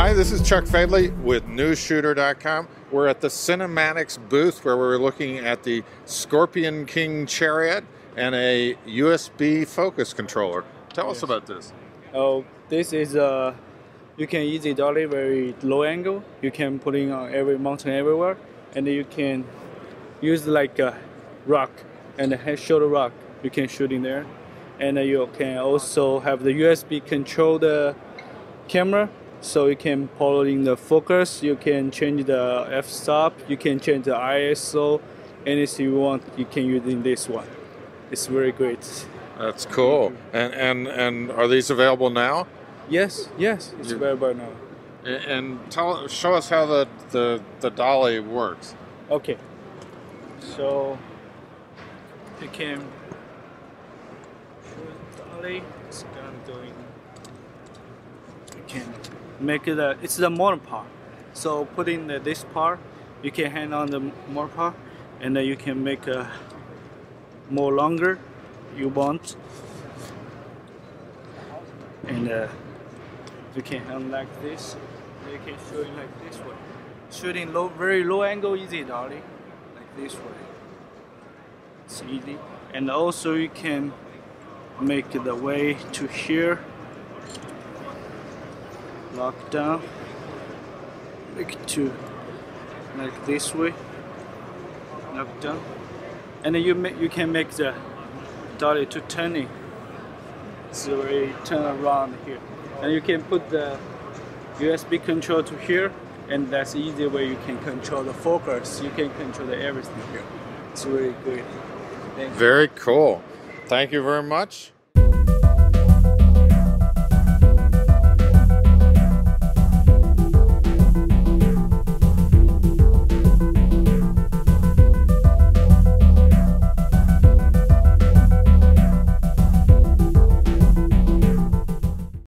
Hi, this is Chuck Fadley with NewsShooter.com. We're at the Cinematics booth where we're looking at the Scorpion King Chariot and a USB focus controller. Tell us about this. Oh, this is you can easy dolly, very low angle. You can put it on every mountain everywhere, and you can use like a rock and a head shoulder rock. You can shoot in there, and you can also have the USB control the camera, so you can pull in the focus. You can change the f-stop. You can change the ISO. Anything you want, you can use in this one. It's very great. That's cool. And are these available now? Yes, it's available now. And show us how the dolly works. Okay, so you can dolly. It's doing. You can make it it's the motor part. So put in this part, you can hand on the motor part, and then you can make a more longer you want, and you can hand like this. You can shoot it like this way. Shooting very low angle, easy dolly, like this way. It's easy, and also you can make the way to here. Lock down, like this way. Lock down, and then you can make the dolly to turning. So we turn around here, and you can put the USB control to here, and that's the easy way you can control the focus. You can control everything here. It's really good. Very cool. Thank you very much.